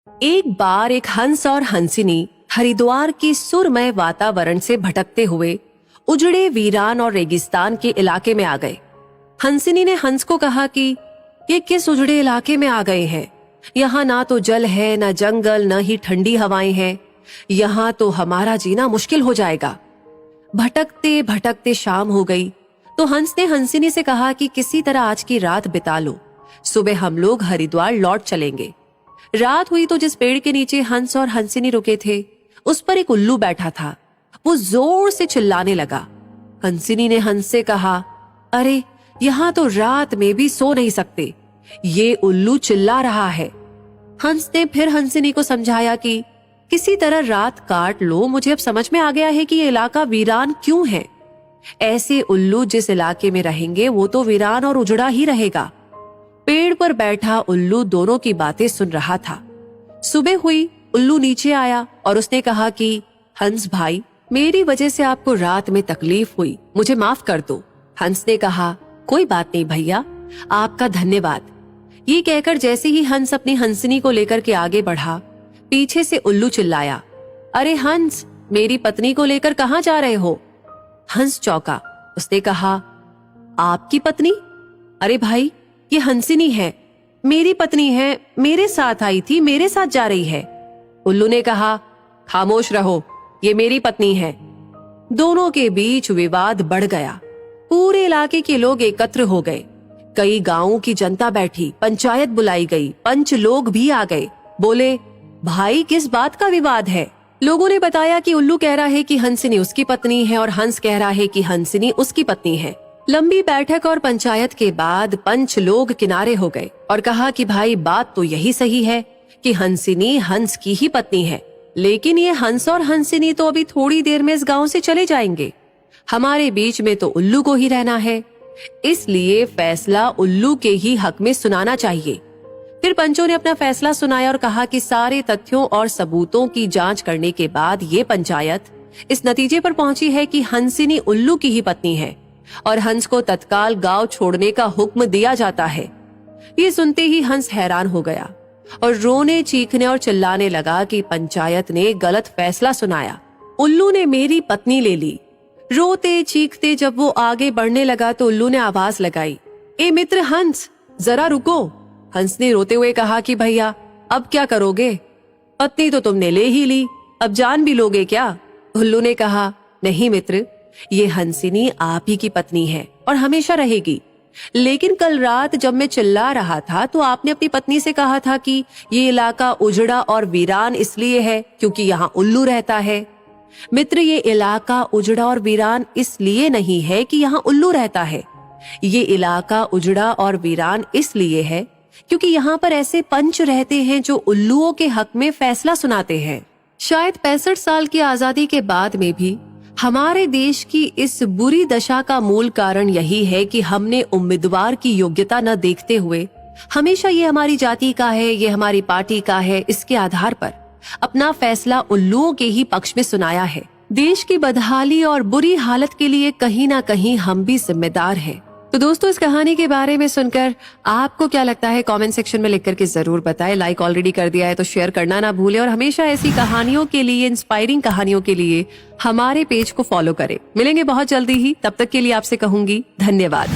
एक बार एक हंस और हंसिनी हरिद्वार के सुरमय वातावरण से भटकते हुए उजड़े वीरान और रेगिस्तान के इलाके में आ गए। हंसिनी ने हंस को कहा कि ये किस उजड़े इलाके में आ गए हैं? यहाँ ना तो जल है, न जंगल, न ही ठंडी हवाएं हैं। यहाँ तो हमारा जीना मुश्किल हो जाएगा। भटकते भटकते शाम हो गई तो हंस ने हंसिनी से कहा कि किसी तरह आज की रात बिता लो, सुबह हम लोग हरिद्वार लौट चलेंगे। रात हुई तो जिस पेड़ के नीचे हंस और हंसिनी रुके थे उस पर एक उल्लू बैठा था। वो जोर से चिल्लाने लगा। हंसिनी ने हंस से कहा, अरे यहाँ तो रात में भी सो नहीं सकते, ये उल्लू चिल्ला रहा है। हंस ने फिर हंसिनी को समझाया कि किसी तरह रात काट लो, मुझे अब समझ में आ गया है कि ये इलाका वीरान क्यों है। ऐसे उल्लू जिस इलाके में रहेंगे वो तो वीरान और उजड़ा ही रहेगा। पेड़ पर बैठा उल्लू दोनों की बातें सुन रहा था। सुबह हुई, उल्लू नीचे आया और उसने कहा कि हंस भाई, मेरी वजह से आपको रात में तकलीफ हुई, मुझे माफ कर दो। हंस ने कहा, कोई बात नहीं भैया, आपका धन्यवाद। ये कहकर जैसे ही हंस अपनी हंसिनी को लेकर के आगे बढ़ा, पीछे से उल्लू चिल्लाया, अरे हंस, मेरी पत्नी को लेकर कहाँ जा रहे हो? हंस चौंका। उसने कहा, आपकी पत्नी? अरे भाई, ये हंसिनी है, मेरी पत्नी है, मेरे साथ आई थी, मेरे साथ जा रही है। उल्लू ने कहा, खामोश रहो, ये मेरी पत्नी है। दोनों के बीच विवाद बढ़ गया। पूरे इलाके के लोग एकत्र हो गए। कई गांवों की जनता बैठी, पंचायत बुलाई गई, पंच लोग भी आ गए। बोले, भाई किस बात का विवाद है? लोगों ने बताया कि उल्लू कह रहा है कि हंसिनी उसकी पत्नी है और हंस कह रहा है कि हंसिनी उसकी पत्नी है। लंबी बैठक और पंचायत के बाद पंच लोग किनारे हो गए और कहा कि भाई बात तो यही सही है कि हंसिनी हंस की ही पत्नी है, लेकिन ये हंस और हंसिनी तो अभी थोड़ी देर में इस गांव से चले जाएंगे। हमारे बीच में तो उल्लू को ही रहना है, इसलिए फैसला उल्लू के ही हक में सुनाना चाहिए। फिर पंचों ने अपना फैसला सुनाया और कहा कि सारे तथ्यों और सबूतों की जांच करने के बाद ये पंचायत इस नतीजे पर पहुंची है कि हंसिनी उल्लू की ही पत्नी है और हंस को तत्काल गांव छोड़ने का हुक्म दिया जाता है। ये सुनते ही हंस हैरान हो गया और रोने, चीखने और चिल्लाने लगा कि पंचायत ने गलत फैसला सुनाया, उल्लू ने मेरी पत्नी ले ली। रोते चीखते जब वो आगे बढ़ने लगा तो उल्लू ने आवाज लगाई, ए मित्र हंस, जरा रुको। हंस ने रोते हुए कहा कि भैया अब क्या करोगे? पत्नी तो तुमने ले ही ली, अब जान भी लोगे क्या? उल्लू ने कहा, नहीं मित्र, ये हंसिनी आप ही की पत्नी है और हमेशा रहेगी। लेकिन कल रात जब मैं चिल्ला रहा था तो आपने अपनी पत्नी से कहा था कि ये इलाका उजड़ा और वीरान इसलिए है क्योंकि यहाँ उल्लू रहता है। मित्र, ये इलाका उजड़ा और वीरान इसलिए नहीं है कि यहाँ उल्लू रहता है। ये इलाका उजड़ा और वीरान इसलिए है क्योंकि यहाँ पर ऐसे पंच रहते हैं जो उल्लुओं के हक में फैसला सुनाते हैं। शायद 65 साल की आजादी के बाद में भी हमारे देश की इस बुरी दशा का मूल कारण यही है कि हमने उम्मीदवार की योग्यता न देखते हुए हमेशा ये हमारी जाति का है, ये हमारी पार्टी का है, इसके आधार पर अपना फैसला उल्लुओं के ही पक्ष में सुनाया है। देश की बदहाली और बुरी हालत के लिए कहीं ना कहीं हम भी जिम्मेदार हैं। तो दोस्तों, इस कहानी के बारे में सुनकर आपको क्या लगता है कमेंट सेक्शन में लिख करके जरूर बताएं। लाइक ऑलरेडी कर दिया है तो शेयर करना ना भूलें और हमेशा ऐसी कहानियों के लिए, इंस्पायरिंग कहानियों के लिए हमारे पेज को फॉलो करें। मिलेंगे बहुत जल्दी ही, तब तक के लिए आपसे कहूंगी धन्यवाद।